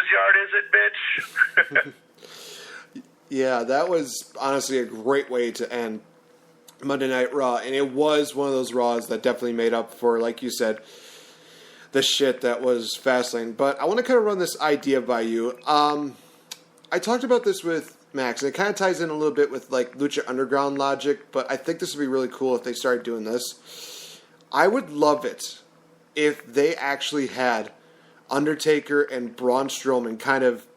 whose yard is it, bitch? Yeah, that was honestly a great way to end Monday Night Raw, and it was one of those Raws that definitely made up for, like you said, the shit that was Fastlane. But I want to kind of run this idea by you. I talked about this with Max, and it kind of ties in a little bit with like Lucha Underground logic, but I think this would be really cool if they started doing this. I would love it if they actually had Undertaker and Braun Strowman kind of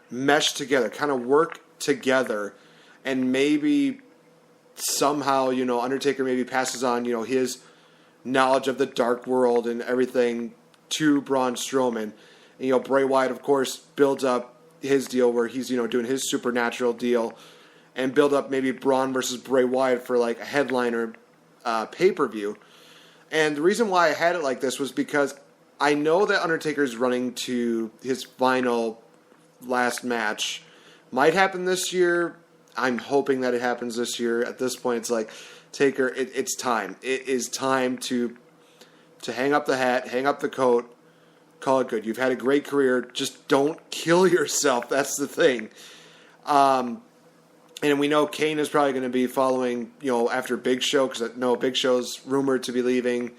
mesh together, kind of work together, and maybe somehow, Undertaker maybe passes on, his knowledge of the dark world and everything to Braun Strowman. And, Bray Wyatt, of course, builds up his deal where he's, doing his supernatural deal, and build up maybe Braun versus Bray Wyatt for like a headliner pay-per-view. And the reason why I had it like this was because I know that Undertaker's running to his final last match. Might happen this year. I'm hoping that it happens this year. At this point, it's like, Taker, it's time. It is time to hang up the hat, hang up the coat, call it good. You've had a great career. Just don't kill yourself. That's the thing. And we know Kane is probably going to be following, after Big Show, because I know Big Show's rumored to be leaving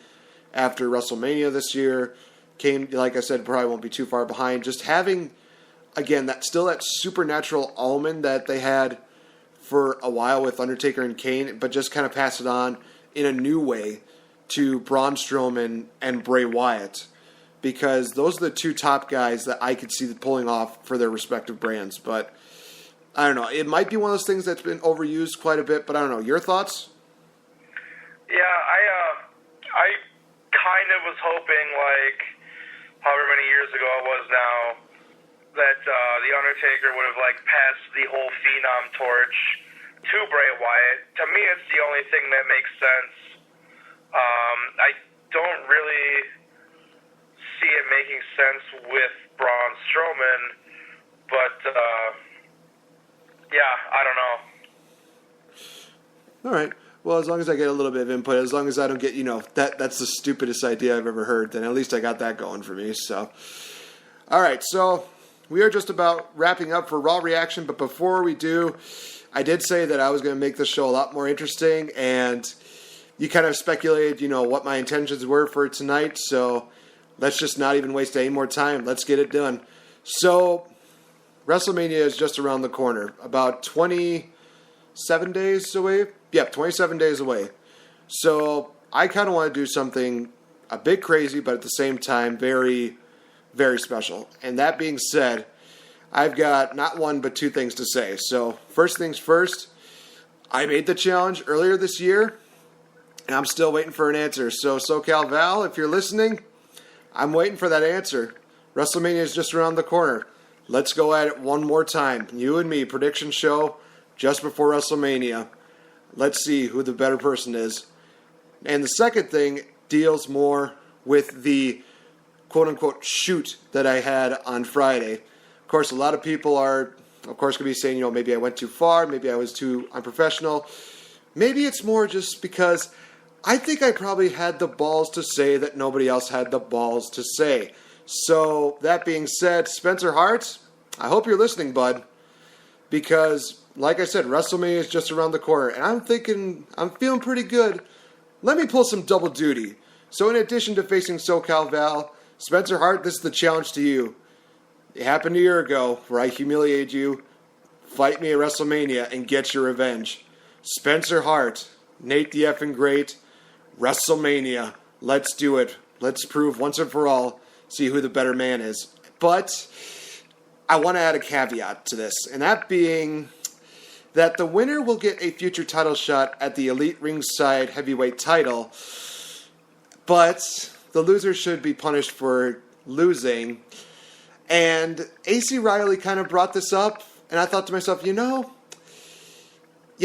after WrestleMania this year. Kane, like I said, probably won't be too far behind. Just having, again, that supernatural element that they had for a while with Undertaker and Kane, but just kind of pass it on in a new way to Braun Strowman and Bray Wyatt, because those are the two top guys that I could see pulling off for their respective brands. But I don't know. It might be one of those things that's been overused quite a bit, but I don't know. Your thoughts? Yeah, I kind of was hoping, like, however many years ago it was now, that The Undertaker would have, like, passed the whole Phenom torch to Bray Wyatt. To me, it's the only thing that makes sense. I don't really see it making sense with Braun Strowman, but, yeah, I don't know. All right. Well, as long as I get a little bit of input, as long as I don't get, that's the stupidest idea I've ever heard, then at least I got that going for me. So, all right. So we are just about wrapping up for Raw Reaction, but before we do, I did say that I was going to make the show a lot more interesting, and you kind of speculated, what my intentions were for tonight. So let's just not even waste any more time. Let's get it done. So WrestleMania is just around the corner, about 27 days away. Yeah, 27 days away. So I kind of want to do something a bit crazy, but at the same time, very, very special. And that being said, I've got not one, but two things to say. So first things first, I made the challenge earlier this year, and I'm still waiting for an answer. So SoCal Val, if you're listening, I'm waiting for that answer. WrestleMania is just around the corner. Let's go at it one more time. You and me, prediction show just before WrestleMania. Let's see who the better person is. And the second thing deals more with the quote-unquote shoot that I had on Friday. Of course, a lot of people are, going to be saying, maybe I went too far, maybe I was too unprofessional. Maybe it's more just because I think I probably had the balls to say that nobody else had the balls to say. So, that being said, Spencer Hart, I hope you're listening, bud, because, like I said, WrestleMania is just around the corner, and I'm feeling pretty good. Let me pull some double duty. So, in addition to facing SoCal Val, Spencer Hart, this is the challenge to you. It happened a year ago where I humiliated you. Fight me at WrestleMania and get your revenge. Spencer Hart, Nate the Effing Great, WrestleMania. Let's do it. Let's prove once and for all, see who the better man is. But I want to add a caveat to this, and that being that the winner will get a future title shot at the Elite Ringside Heavyweight title, but the loser should be punished for losing. And AC Riley kind of brought this up, and I thought to myself, you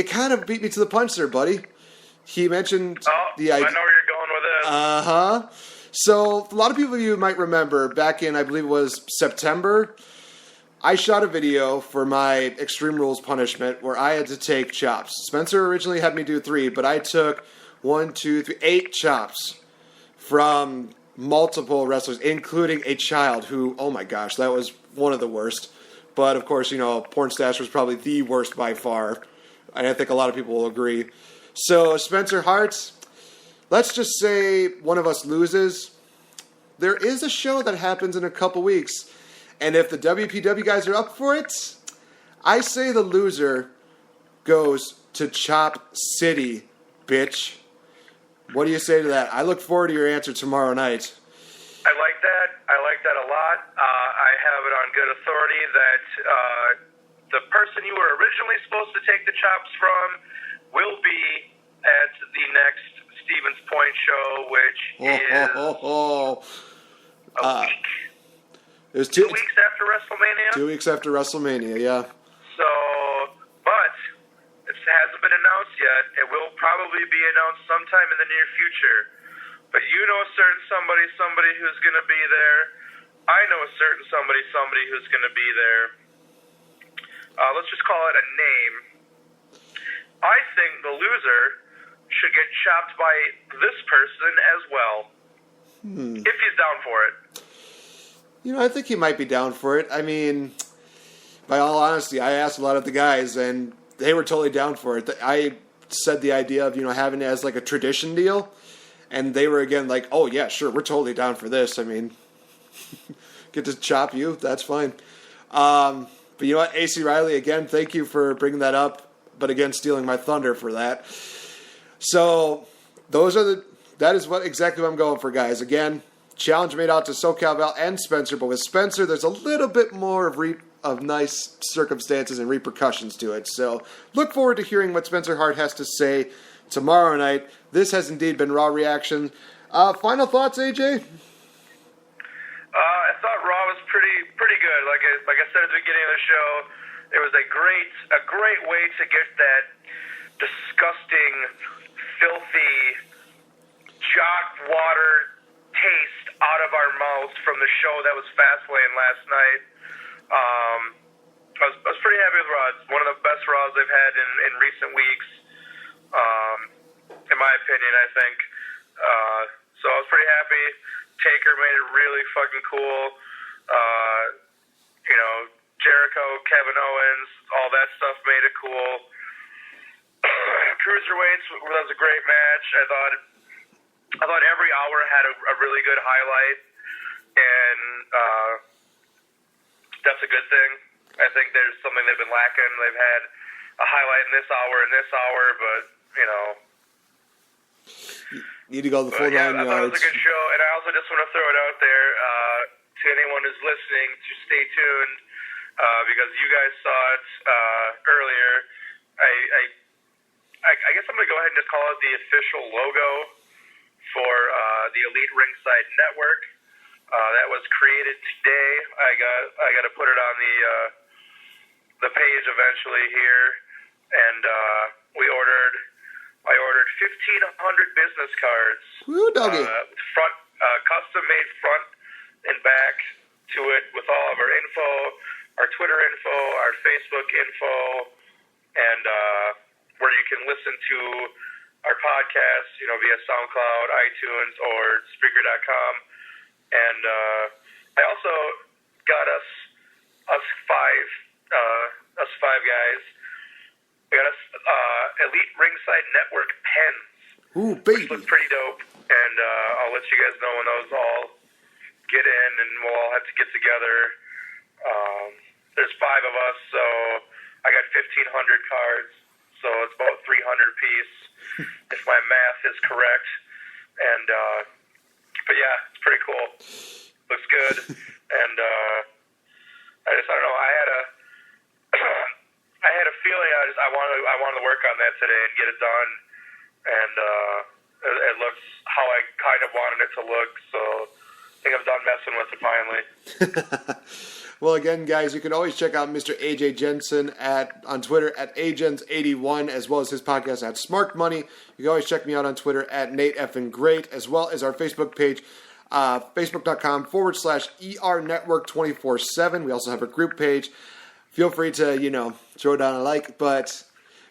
kind of beat me to the punch there, buddy. He mentioned the idea. I know where you're going with this. Uh-huh. So, a lot of people you might remember, back in, I believe it was September, I shot a video for my Extreme Rules punishment where I had to take chops. Spencer originally had me do 3, but I took 8 chops from multiple wrestlers, including a child who, oh my gosh, that was one of the worst. But, of course, Porn Stash was probably the worst by far. And I think a lot of people will agree. So, Spencer Hart, let's just say one of us loses. There is a show that happens in a couple weeks. And if the WPW guys are up for it, I say the loser goes to Chop City, bitch. What do you say to that? I look forward to your answer tomorrow night. I like that. I like that a lot. I have it on good authority that the person you were originally supposed to take the chops from will be at the next Stevens Point show, which is a week. It was 2 weeks after WrestleMania? 2 weeks after WrestleMania, yeah. So, but it hasn't been announced yet. It will probably be announced sometime in the near future. But you know a certain somebody who's going to be there. I know a certain somebody who's going to be there. Let's just call it a name. I think the loser should get chopped by this person as well. If he's down for it. I think he might be down for it. I mean, by all honesty, I asked a lot of the guys, and they were totally down for it. I said the idea of, having it as like a tradition deal. And they were, again, like, oh, yeah, sure, we're totally down for this. I mean, get to chop you, that's fine. But you know what, AC Riley, again, thank you for bringing that up, but again, stealing my thunder for that. So, that is exactly what I'm going for, guys. Again, challenge made out to SoCal Val and Spencer, but with Spencer, there's a little bit more of nice circumstances and repercussions to it. So, look forward to hearing what Spencer Hart has to say tomorrow night. This has indeed been Raw Reaction. Final thoughts, AJ? I thought Raw was pretty good. Like I said at the beginning of the show, it was a great way to get that disgusting, filthy, jock water taste out of our mouths from the show that was Fastlane last night. I was pretty happy with Raw. It's one of the best Raws they've had in recent weeks. In my opinion, I think. So I was pretty happy. Taker made it really fucking cool. Jericho, Kevin Owens, all that stuff made it cool. Cruiserweights was a great match. I thought every hour had a really good highlight, and that's a good thing. I think there's something they've been lacking. They've had a highlight in this hour, but need to go the full 9 yards. I thought it was a good show, and I also just want to throw it out there to anyone who's listening to stay tuned because you guys saw it earlier. I guess I'm going to go ahead and just call it the official logo for the Elite Ringside Network. That was created today. I got to put it on the page eventually here, and I ordered 1,500 business cards. Woo, doggy. Custom made front and back to it with all of our info, our Twitter info, our Facebook info, and where you can listen to our podcast, via SoundCloud, iTunes, or Spreaker.com. And I also got us five guys. We got us Elite Ringside Network pens. Ooh, baby. Which look pretty dope. And I'll let you guys know when those all get in, and we'll all have to get together. There's 5 of us, so I got 1,500 cards. So it's about 300 apiece, if my math is correct. And but yeah, it's pretty cool. Looks good. And I don't know. I had a feeling I wanted to work on that today and get it done, and it looks how I kind of wanted it to look. So I think I'm done messing with it finally. Well, again, guys, you can always check out Mr. AJ Jensen on Twitter at Agens81, as well as his podcast at Smart Money. You can always check me out on Twitter at NateEffingGreat, as well as our Facebook page, facebook.com/ER Network 24/7. We also have a group page. Feel free to, throw down a like, but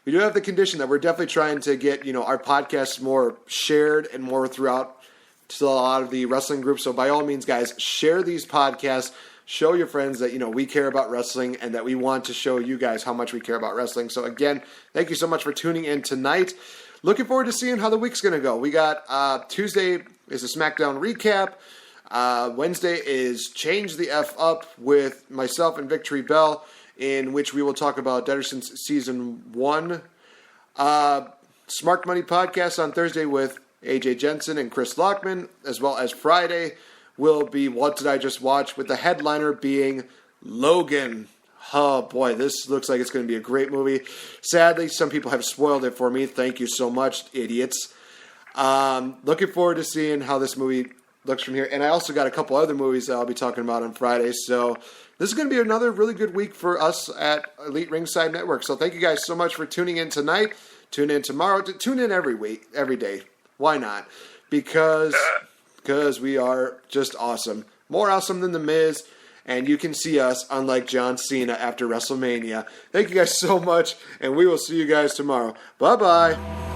we do have the condition that we're definitely trying to get, our podcasts more shared and more throughout to a lot of the wrestling groups. So by all means, guys, share these podcasts. Show your friends that, we care about wrestling and that we want to show you guys how much we care about wrestling. So again, thank you so much for tuning in tonight. Looking forward to seeing how the week's going to go. We got Tuesday is a SmackDown recap. Wednesday is Change the F Up with myself and Victory Bell, in which we will talk about Deaderson's Season 1. Smart Money Podcast on Thursday with AJ Jensen and Chris Lockman, as well as Friday will be What Did I Just Watch, with the headliner being Logan. Oh boy, this looks like it's going to be a great movie. Sadly, some people have spoiled it for me. Thank you so much, idiots. Looking forward to seeing how this movie looks from here. And I also got a couple other movies that I'll be talking about on Friday. So this is going to be another really good week for us at Elite Ringside Network. So thank you guys so much for tuning in tonight. Tune in tomorrow. Tune in every week, every day. Why not? Because we are just awesome. More awesome than The Miz. And you can see us, unlike John Cena, after WrestleMania. Thank you guys so much. And we will see you guys tomorrow. Bye-bye.